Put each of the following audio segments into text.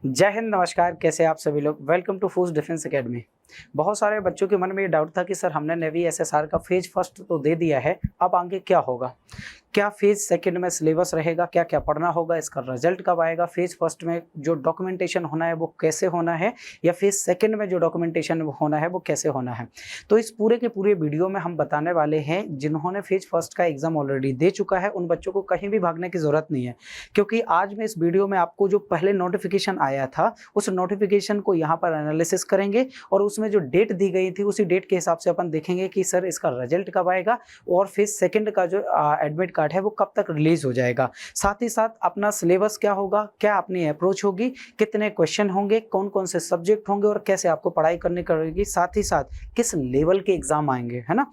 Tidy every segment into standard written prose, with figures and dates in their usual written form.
जय हिंद, नमस्कार। कैसे आप सभी लोग? Welcome to force defence academy. बहुत सारे बच्चों के मन में ये डाउट था कि सर हमने नेवी एसएसआर का फेज फर्स्ट तो दे दिया है, अब आगे क्या होगा? क्या फेज सेकंड में सिलेबस रहेगा? क्या क्या पढ़ना होगा? इसका रिजल्ट कब आएगा? फेज फर्स्ट में जो डॉक्यूमेंटेशन होना है वो कैसे होना है, या फेज सेकंड में जो डॉक्यूमेंटेशन होना है वो कैसे होना है? तो इस पूरे के पूरे वीडियो में हम बताने वाले हैं। जिन्होंने फेज फर्स्ट का एग्जाम ऑलरेडी दे चुका है उन बच्चों को कहीं भी भागने की जरूरत नहीं है, क्योंकि आज मैं इस वीडियो में आपको जो पहले नोटिफिकेशन आया था उस नोटिफिकेशन को यहाँ पर एनालिसिस करेंगे और उसमें जो डेट दी गई थी उसी डेट के हिसाब से अपन देखेंगे कि सर इसका रिजल्ट कब आएगा और फेज सेकंड का जो एडमिट कार्ड है वो कब तक रिलीज हो जाएगा। साथ ही साथ अपना सिलेबस क्या होगा, क्या अपनी अप्रोच होगी, कितने क्वेश्चन होंगे, कौन कौन से सब्जेक्ट होंगे और कैसे आपको पढ़ाई करनी पड़ेगी, साथ ही साथ किस लेवल के एग्जाम आएंगे, है ना।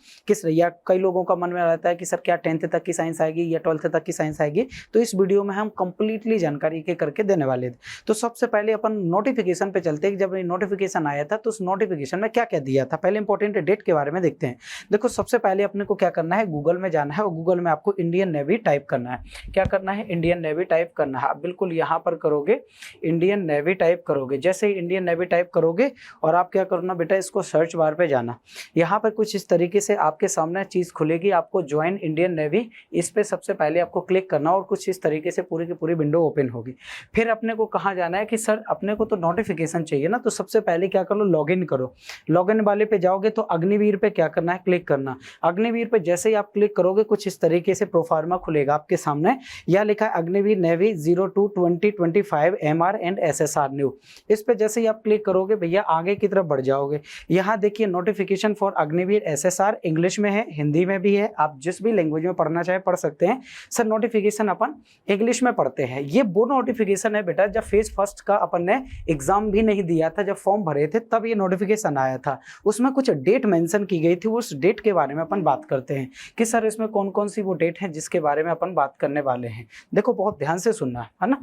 या कई लोगों का मन में रहता है कि सर क्या 10th तक की साइंस आएगी या 12th तक की साइंस आएगी, तो इस वीडियो में हम कंप्लीटली जानकारी के करके देने वाले थे। तो सबसे पहले अपन नोटिफिकेशन पे चलते हैं। जब नोटिफिकेशन आया था तो उस नोटिफिकेशन में क्या क्या दिया था, पहले इंपॉर्टेंट डेट के बारे में देखते हैं। देखो, सबसे पहले अपने को क्या करना है, गूगल में जाना है और गूगल में आपको इंडियन नेवी टाइप करना है। क्या करना है? इंडियन नेवी टाइप करना है। आप बिल्कुल यहाँ पर करोगे इंडियन नेवी टाइप करोगे। जैसे ही इंडियन नेवी टाइप करोगे और आप क्या करना बेटा, इसको सर्च बार पे जाना। यहाँ पर कुछ इस तरीके से आपके सामने चीज खुलेगी, आपको ज्वाइन इंडियन नेवी, इस पे सबसे पहले आपको क्लिक करना और कुछ इस तरीके से पूरी की पूरी विंडो ओपन होगी। फिर अपने को कहाँ जाना है कि सर अपने को तो नोटिफिकेशन चाहिए ना, तो सबसे पहले क्या करो, लॉगिन करो। लॉगिन वाले पे जाओगे तो अग्निवीर पे क्या करना है, क्लिक करना। अग्निवीर पे जैसे ही आप क्लिक करोगे कुछ इस तरीके से प्रोफार्मा खुलेगा आपके सामने। यह लिखा है Agniveer navy 02-2025 MR and SSR new. इस पे जैसे ही आप क्लिक करोगे भैया आगे की तरफ बढ़ जाओगे। यहाँ देखिए notification for Agniveer SSR English में है, हिंदी में भी है, आप जिस भी लैंग्वेज में पढ़ना चाहे पढ़ सकते हैं। सर नोटिफिकेशन अपन इंग्लिश में पढ़ते हैं। ये वो नोटिफिकेशन है बेटा जब फेज फर्स्ट का अपन ने एग्जाम भी नहीं दिया था, जब फॉर्म भरे थे तब ये नोटिफिकेशन आया था। उसमें कुछ डेट मेंशन की गई थी, उस डेट के बारे में अपन बात करते हैं कि सर इसमें कौन कौन सी वो डेट है जिसके बारे में अपन बात करने वाले हैं। देखो बहुत ध्यान से सुनना है ना,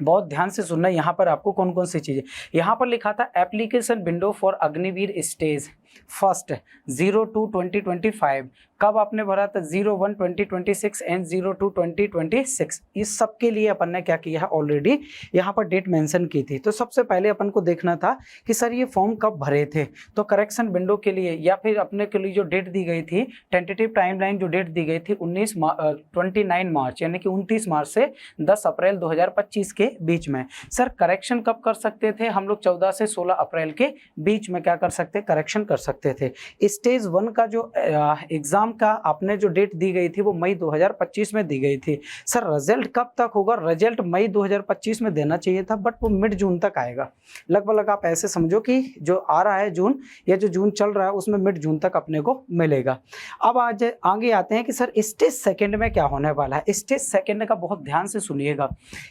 बहुत ध्यान से सुनना। यहाँ पर आपको कौन कौन सी चीजें, यहाँ पर लिखा था application window for Agniveer stage first 02-2025। कब आपने भरा था? 01-2026 एंड 02-2026। इस सब के लिए अपन ने क्या किया है, ऑलरेडी यहाँ पर डेट मेंशन की थी। तो सबसे पहले अपन को देखना था कि सर ये फॉर्म कब भरे थे। तो करेक्शन विंडो के लिए या फिर अपने के लिए जो डेट दी गई थी, टेंटेटिव टाइमलाइन जो डेट दी गई थी 29 मार्च यानी कि 29 मार्च से 10 अप्रैल 2025 के बीच में। सर करेक्शन कब कर सकते थे हम लोग? 14 से 16 अप्रैल के बीच में क्या कर सकते, करेक्शन कर सकते थे। स्टेज 1 का जो एग्जाम का आपने जो डेट दी गई थी वो मई 2025 में दी गई थी। सर रिजल्ट कब तक होगा? रिजल्ट मई 2025 में देना चाहिए था, बट वो मिड जून तक आएगा। लगभग आप ऐसे समझो कि जो आ रहा है जून या जो जून चल रहा है उसमें मिड जून तक अपने को मिलेगा। अब आज आगे आते हैं कि सर स्टेज सेकंड में क्या होने वाला है। स्टेज सेकंड का बहुत ध्यान से सुनिएगा।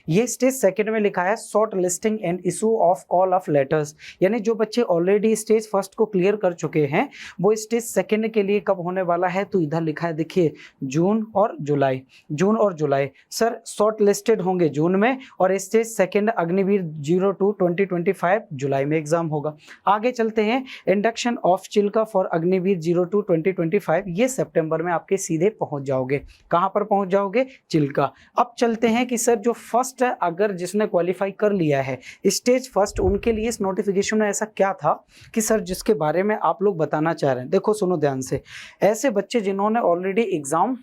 ये स्टेज सेकंड में लिखा है short listing and issue of call of letters, यानी जो बच्चे ऑलरेडी स्टेज फर्स्ट को क्लियर कर चुके हैं वो स्टेज सेकंड के लिए कब होने वाला है। तो इधर लिखा है देखिए जून और जुलाई, जून और जुलाई। सर शॉर्ट लिस्टेड होंगे जून में और स्टेज सेकंड अग्निवीर 02-2025 जुलाई में एग्जाम होगा। आगे चलते हैं, induction of Chilka for Agniveer 02-2025 ये सितंबर में आपके सीधे पहुंच जाओगे। कहां पर पहुंच जाओगे? चिल्का। अब चलते हैं कि सर जो फर्स्ट है, अगर जिसने क्वालिफाई कर लिया है स्टेज फर्स्ट, उनके लिए इस नोटिफिकेशन में ऐसा क्या था कि सर जिसके बारे में आप लोग बताना चाह रहे हैं। देखो सुनो ध्यान से, ऐसे बच्चे जिन्होंने ऑलरेडी एग्जाम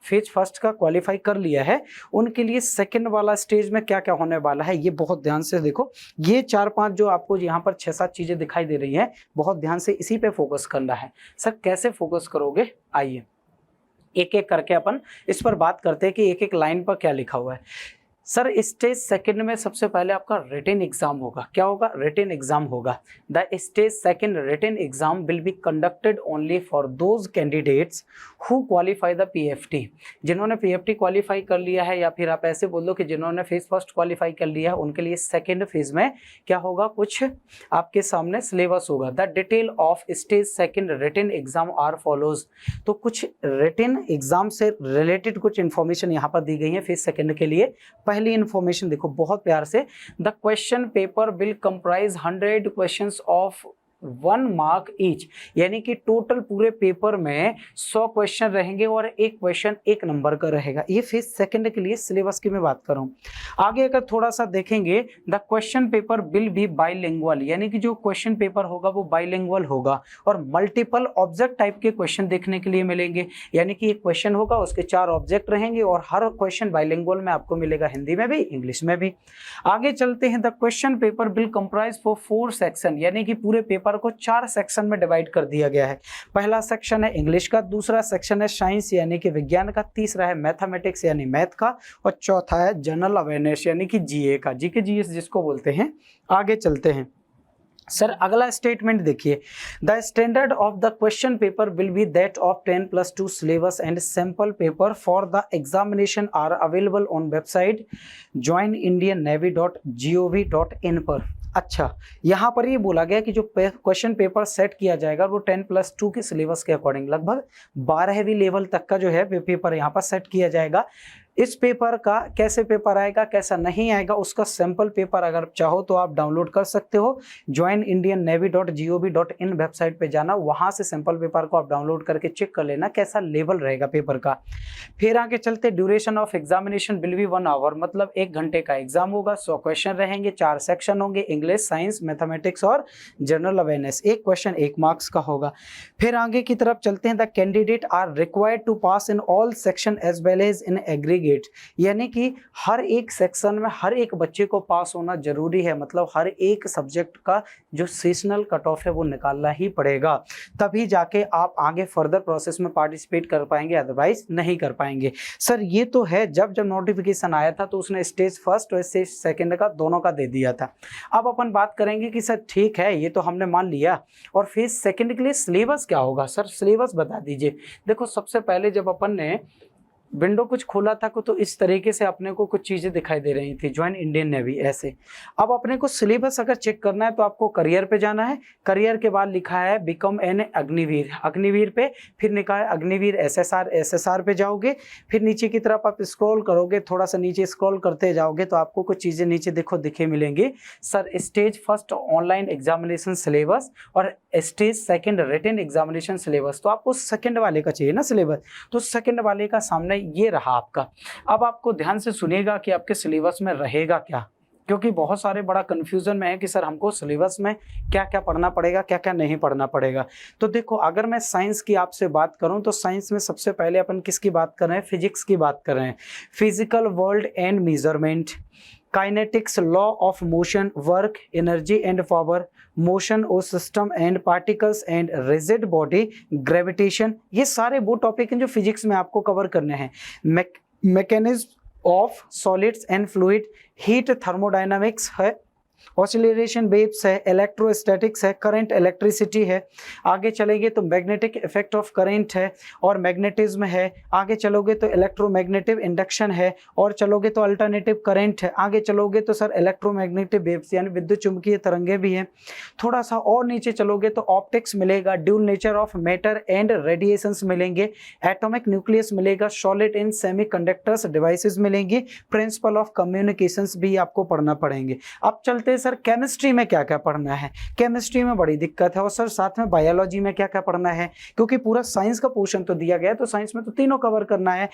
फेज फर्स्ट का क्वालिफाई कर लिया है उनके लिए सेकंड वाला स्टेज में क्या क्या होने वाला है ये बहुत ध्यान से देखो। ये 4-5 जो आपको यहाँ पर 6-7 चीजें दिखाई दे रही हैं, बहुत ध्यान से इसी पे फोकस करना है। सर कैसे फोकस करोगे, आइए एक एक करके अपन इस पर बात करते हैं कि एक एक लाइन पर क्या लिखा हुआ है। सर स्टेज सेकंड में सबसे पहले आपका रिटन एग्जाम होगा। क्या होगा? रिटन एग्जाम होगा। The stage second written exam will be conducted only for those candidates who qualify the PFT. जिन्होंने पीएफटी क्वालिफाई कर लिया है, या फिर आप ऐसे बोल दो कि जिन्होंने फेज फर्स्ट क्वालिफाई कर लिया है, उनके लिए सेकेंड फेज में क्या होगा, कुछ आपके सामने सिलेबस होगा। The detail of stage second written exam are follows. तो कुछ रिटन एग्जाम से रिलेटेड कुछ इंफॉर्मेशन यहाँ पर दी गई है फेज सेकंड के लिए। पहली इंफॉर्मेशन देखो बहुत प्यार से, the question paper will comprise 100 questions of 1 mark each, यानी कि टोटल पूरे पेपर में 100 क्वेश्चन रहेंगे और एक क्वेश्चन 1 नंबर का रहेगा। ये फेज सेकंड के लिए सिलेबस की मैं बात कर रहा हूँ। आगे अगर थोड़ा सा देखेंगे, the question paper will B bilingual, यानी कि जो क्वेश्चन पेपर होगा वो बाइलिंगुअल होगा और मल्टीपल ऑब्जेक्ट टाइप के क्वेश्चन देखने के लिए मिलेंगे, यानी कि एक क्वेश्चन होगा उसके 4 ऑब्जेक्ट रहेंगे और हर क्वेश्चन बाइलिंगुअल में आपको मिलेगा, हिंदी में भी इंग्लिश में भी। आगे चलते हैं, the question paper will comprise for 4 section, यानी कि पूरे पेपर को 4 सेक्शन में डिवाइड कर दिया गया है। पहला सेक्शन है इंग्लिश का, दूसरा सेक्शन है साइंस यानी कि विज्ञान का, तीसरा है मैथमेटिक्स यानी मैथ का और चौथा है जनरल अवेयरनेस यानी कि जीए का, जीके जीएस जिसको बोलते हैं। आगे चलते हैं सर, अगला स्टेटमेंट देखिए, the standard of the question paper will be that of 10+2 syllabus and sample paper for the examination are available on website joinindiannavy.gov.in पर। अच्छा, यहाँ पर ये बोला गया कि जो क्वेश्चन पेपर सेट किया जाएगा वो 10+2 के सिलेबस के अकॉर्डिंग लगभग 12वीं लेवल तक का जो है पेपर यहाँ पर सेट किया जाएगा। इस पेपर का कैसे पेपर आएगा, कैसा नहीं आएगा, उसका सैंपल पेपर अगर चाहो तो आप डाउनलोड कर सकते हो। joinindiannavy.gov.in वेबसाइट पे जाना, वहां से सैंपल पेपर को आप डाउनलोड करके चेक कर लेना कैसा लेवल रहेगा पेपर का। फिर आगे चलते, duration of examination will be 1 hour, मतलब 1 घंटे का एग्जाम होगा, 100 क्वेश्चन रहेंगे, 4 सेक्शन होंगे, इंग्लिश, साइंस, मैथमेटिक्स और जनरल अवेयरनेस। एक क्वेश्चन 1 मार्क्स का होगा। फिर आगे की तरफ चलते हैं, the candidate are required to pass in all section as well as in aggregate, यानी कि हर एक सेक्शन में हर एक बच्चे को पास होना जरूरी है, मतलब हर एक सब्जेक्ट का जो सेशनल कट ऑफ है वो निकालना ही पड़ेगा, तभी जाके आप आगे फर्दर प्रोसेस में पार्टिसिपेट कर पाएंगे, अदरवाइज नहीं कर पाएंगे। सर ये तो है, जब नोटिफिकेशन आया था तो उसने स्टेज फर्स्ट और स्टेज सेकंड का दोनों का दे दिया था। अब अपन बात करेंगे कि सर ठीक है ये तो हमने मान लिया, और फेज सेकंड के लिए सिलेबस क्या होगा। सर सिलेबस बता दीजिए। देखो सबसे पहले जब अपन ने विंडो कुछ खोला था तो इस तरीके से अपने को कुछ चीज़ें दिखाई दे रही थी, ज्वाइन इंडियन नेवी ऐसे। अब अपने को सिलेबस अगर चेक करना है तो आपको करियर पे जाना है, करियर के बाद लिखा है बिकम एन अग्निवीर, अग्निवीर पे फिर लिखा है अग्निवीर एसएसआर, एसएसआर पे जाओगे, फिर नीचे की तरफ आप स्क्रॉल करोगे, थोड़ा सा नीचे स्क्रॉल करते जाओगे तो आपको कुछ चीज़ें नीचे देखो दिखे मिलेंगी। Sir stage first online examination syllabus और stage second written examination syllabus, तो आपको सेकेंड वाले का चाहिए ना सिलेबस, तो सेकेंड वाले का सामने ये रहा आपका। अब आपको ध्यान से सुनिएगा कि आपके सिलेबस में रहेगा क्या, क्योंकि बहुत सारे बड़ा कंफ्यूजन में है कि सर हमको सिलेबस में क्या क्या पढ़ना पड़ेगा, क्या क्या नहीं पढ़ना पड़ेगा। तो देखो अगर मैं साइंस की आपसे बात करूं तो साइंस में सबसे पहले अपन किसकी बात कर रहे हैं, फिजिक्स की बात कर रहे हैं। Physical world and measurement, kinetics, law of motion, work, energy and power, motion और system and particles and rigid body, gravitation, ये सारे वो टॉपिक हैं जो फिजिक्स में आपको कवर करने हैं। Mechanism of solids and fluid, heat thermodynamics है, ऑसिलेशन वेव्स है, इलेक्ट्रोस्टैटिक्स है, करंट इलेक्ट्रिसिटी है। आगे चलेंगे तो मैग्नेटिक इफेक्ट ऑफ करंट है और मैग्नेटिज्म है। आगे चलोगे तो इलेक्ट्रोमैग्नेटिक इंडक्शन है और चलोगे तो अल्टरनेटिव करंट है। आगे चलोगे तो सर इलेक्ट्रोमैग्नेटिक वेव्स यानी विद्युत चुंबकीय तरंगे भी हैं। थोड़ा सा और नीचे चलोगे तो ऑप्टिक्स मिलेगा, dual nature of matter and radiations मिलेंगे, एटॉमिक न्यूक्लियस मिलेगा, सॉलिड इन सेमीकंडक्टर्स डिवाइसेस मिलेंगी, प्रिंसिपल ऑफ कम्युनिकेशंस भी आपको पढ़ना पड़ेंगे। अब चलते सर केमिस्ट्री में क्या क्या पढ़ना है। केमिस्ट्री में बड़ी दिक्कत है और सर साथ में बायोलॉजी में क्या क्या पढ़ना है, क्योंकि पूरा साइंस का पोर्शन तो दिया गया है तो साइंस में तो तीनों कवर करना है।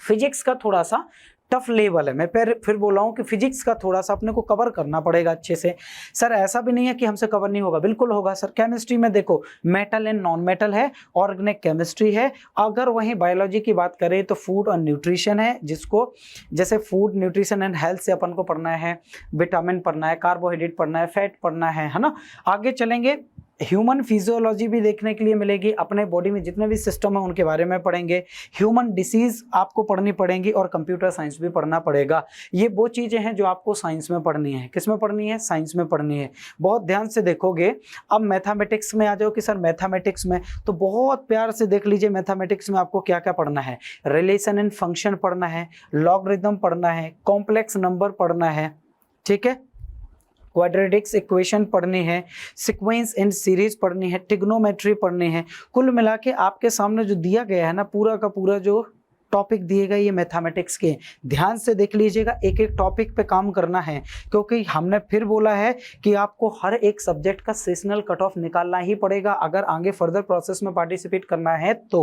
फिजिक्स का थोड़ा सा टफ लेवल है, मैं फिर बोल रहा हूँ कि फिजिक्स का थोड़ा सा अपने को कवर करना पड़ेगा अच्छे से। सर ऐसा भी नहीं है कि हमसे कवर नहीं होगा, बिल्कुल होगा सर। केमिस्ट्री में देखो मेटल एंड नॉन मेटल है, ऑर्गेनिक केमिस्ट्री है। अगर वहीं बायोलॉजी की बात करें तो फूड और न्यूट्रिशन है, जिसको जैसे फूड न्यूट्रिशन एंड हेल्थ से अपन को पढ़ना है, विटामिन पढ़ना है, कार्बोहाइड्रेट पढ़ना है, फैट पढ़ना है ना। आगे चलेंगे ह्यूमन फिजियोलॉजी भी देखने के लिए मिलेगी, अपने बॉडी में जितने भी सिस्टम है उनके बारे में पढ़ेंगे। ह्यूमन डिसीज आपको पढ़नी पड़ेंगी और कंप्यूटर साइंस भी पढ़ना पड़ेगा। ये वो चीज़ें हैं जो आपको साइंस में पढ़नी है। किस में पढ़नी है? साइंस में पढ़नी है। बहुत ध्यान से देखोगे। अब मैथमेटिक्स में आ जाओ कि सर मैथमेटिक्स में तो बहुत प्यार से देख लीजिए मैथमेटिक्स में आपको क्या क्या पढ़ना है। रिलेशन एंड फंक्शन पढ़ना है, लॉगरिथम पढ़ना है, कॉम्प्लेक्स नंबर पढ़ना है, ठीक है, क्वाड्रेटिक्स इक्वेशन पढ़नी है, सीक्वेंस एंड सीरीज पढ़नी है, ट्रिग्नोमेट्री पढ़नी है। कुल मिला के आपके सामने जो दिया गया है ना पूरा का पूरा जो टॉपिक दिए गए ये मैथमेटिक्स के, ध्यान से देख लीजिएगा, एक एक टॉपिक पे काम करना है, क्योंकि हमने फिर बोला है कि आपको हर एक सब्जेक्ट का सेशनल कट ऑफ निकालना ही पड़ेगा अगर आगे फर्दर प्रोसेस में पार्टिसिपेट करना है तो।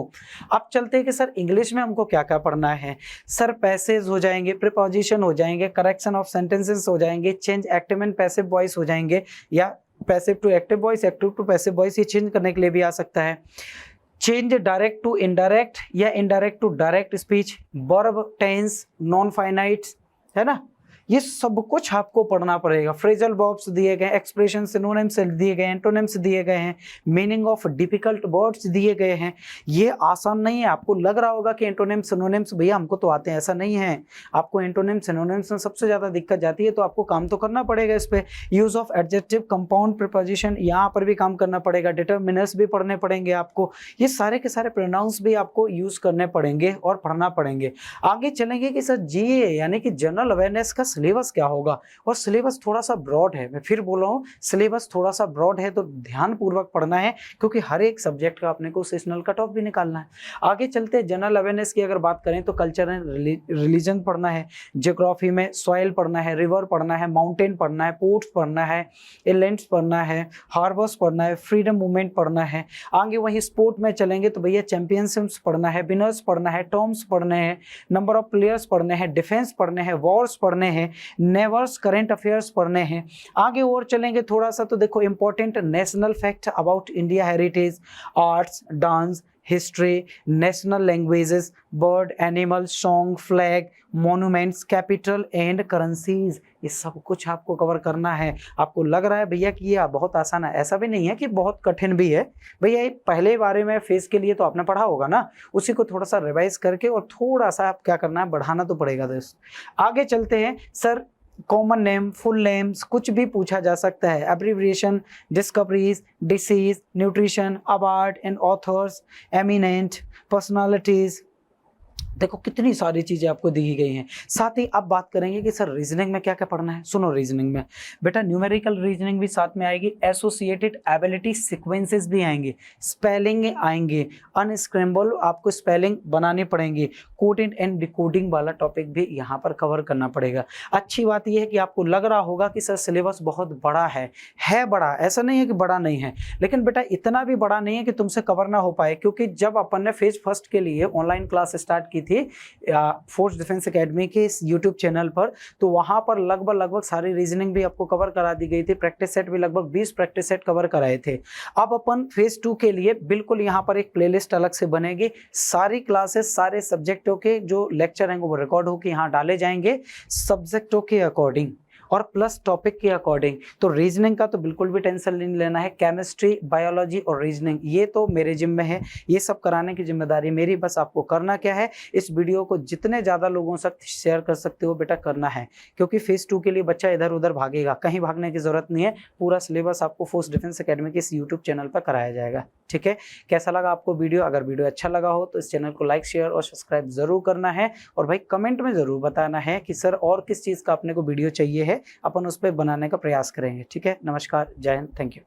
अब चलते हैं कि सर इंग्लिश में हमको क्या क्या पढ़ना है। सर पैसेज हो जाएंगे, प्रीपोजिशन हो जाएंगे, करेक्शन ऑफ सेंटेंसेस हो जाएंगे, change active and passive voice हो जाएंगे, या passive to active voice, active to passive voice, ये चेंज करने के लिए भी आ सकता है। चेंज डायरेक्ट टू इनडायरेक्ट या indirect to direct speech, verb, tense, non finites, है ना, ये सब कुछ आपको पढ़ना पड़ेगा। फ्रेजल वर्ब्स दिए गए, एक्सप्रेशन, सिनोनिम्स दिए गए, एंटोनिम्स दिए गए हैं, मीनिंग ऑफ डिफिकल्ट वर्ड्स दिए गए हैं। ये आसान नहीं है। आपको लग रहा होगा कि एंटोनिम्स सिनोनिम्स भैया हमको तो आते हैं, ऐसा नहीं है। आपको एंटोनिम्स सिनोनिम्स में सबसे ज़्यादा दिक्कत जाती है, तो आपको काम तो करना पड़ेगा इस पर। Use of adjective, compound preposition, यहाँ पर भी काम करना पड़ेगा। डिटर्मिनर्स भी पढ़ने पड़ेंगे आपको। ये सारे के सारे प्रोनाउंस भी आपको यूज़ करने पड़ेंगे और पढ़ना पड़ेंगे। आगे चलेंगे कि सर जीए यानी कि जनरल अवेयरनेस का सिलेबस क्या होगा, और सिलेबस थोड़ा सा ब्रॉड है। मैं फिर बोल रहा हूँ, सिलेबस थोड़ा सा ब्रॉड है, तो ध्यान पूर्वक पढ़ना है, क्योंकि हर एक सब्जेक्ट का अपने को सेशनल कट ऑफ भी निकालना है। आगे चलते हैं, जनरल अवेयरनेस की अगर बात करें तो कल्चर एंड रिलीजन पढ़ना है, ज्योग्राफी में सॉइल पढ़ना है, रिवर पढ़ना है, माउंटेन पढ़ना है, पोर्ट्स पढ़ना है, इनलैंड्स पढ़ना है, हार्बर्स पढ़ना है, फ्रीडम मूवमेंट पढ़ना है। आगे वही स्पोर्ट में चलेंगे तो भैया चैंपियनशिप्स पढ़ना है, विनर्स पढ़ना है, टर्म्स पढ़ने हैं, नंबर ऑफ प्लेयर्स पढ़ने हैं, डिफेंस पढ़ने हैं, वॉर्स पढ़ने हैं, नेवर्स, करंट अफेयर्स पढ़ने हैं। आगे और चलेंगे थोड़ा सा तो देखो, important national fact about India, heritage, arts, dance, history, national languages, bird, animal, song, flag, monuments, capital and currencies, ये सब कुछ आपको कवर करना है। आपको लग रहा है भैया कि ये बहुत आसान है, ऐसा भी नहीं है कि बहुत कठिन भी है भैया। ये पहले बारे में फेस के लिए तो आपने पढ़ा होगा ना, उसी को थोड़ा सा रिवाइज करके और थोड़ा सा आप क्या करना है, बढ़ाना तो पड़ेगा दोस्त। आगे चलते हैं, sir common name, full names, कुछ भी पूछा जा सकता है, abbreviation, discoveries, disease, nutrition, award and authors, eminent, personalities, देखो कितनी सारी चीजें आपको दी गई हैं। साथ ही अब बात करेंगे कि सर रीजनिंग में क्या क्या पढ़ना है। सुनो, रीजनिंग में बेटा न्यूमेरिकल रीजनिंग भी साथ में आएगी, एसोसिएटेड एबिलिटी सीक्वेंसेस भी आएंगे, स्पेलिंग आएंगे, अनस्क्रैम्बल आपको स्पेलिंग बनानी पड़ेंगी, कोडिंग एंड डिकोडिंग वाला टॉपिक भी यहाँ पर कवर करना पड़ेगा। अच्छी बात यह है कि आपको लग रहा होगा कि सर सिलेबस बहुत बड़ा है बड़ा, ऐसा नहीं है कि बड़ा नहीं है, लेकिन बेटा इतना भी बड़ा नहीं है कि तुमसे कवर ना हो पाए, क्योंकि जब अपन ने फेज फर्स्ट के लिए ऑनलाइन क्लास स्टार्ट की थी फोर्स डिफेंस एकेडमी के इस यूट्यूब चैनल पर, तो वहां पर लगभग सारी रीजनिंग भी आपको कवर करा दी गई थी। प्रैक्टिस सेट भी लगभग 20 प्रैक्टिस सेट कवर कराए थे। अब अपन फेज 2 के लिए बिल्कुल यहाँ पर एक प्लेलिस्ट अलग से बनेगी, सारी क्लासेस, सारे सब्जेक्टों के जो लेक्चर हैं वो रिकॉर्ड होकर यहाँ डाले जाएंगे सब्जेक्टों के अकॉर्डिंग और प्लस टॉपिक के अकॉर्डिंग। तो रीजनिंग का तो बिल्कुल भी टेंशन नहीं लेना है। केमिस्ट्री, बायोलॉजी और रीजनिंग ये तो मेरे जिम्मे है, ये सब कराने की जिम्मेदारी मेरी। बस आपको करना क्या है, इस वीडियो को जितने ज़्यादा लोगों तक शेयर कर सकते हो बेटा करना है, क्योंकि फेज 2 के लिए बच्चा इधर उधर भागेगा, कहीं भागने की जरूरत नहीं है। पूरा सिलेबस आपको फोर्स डिफेंस एकेडमी के इस यूट्यूब चैनल पर कराया जाएगा। ठीक है, कैसा लगा आपको वीडियो? अगर वीडियो अच्छा लगा हो तो इस चैनल को लाइक, शेयर और सब्सक्राइब जरूर करना है, और भाई कमेंट में जरूर बताना है कि सर और किस चीज़ का अपने को वीडियो चाहिए है, अपन उस पर बनाने का प्रयास करेंगे। ठीक है, नमस्कार, जय हिंद, थैंक यू।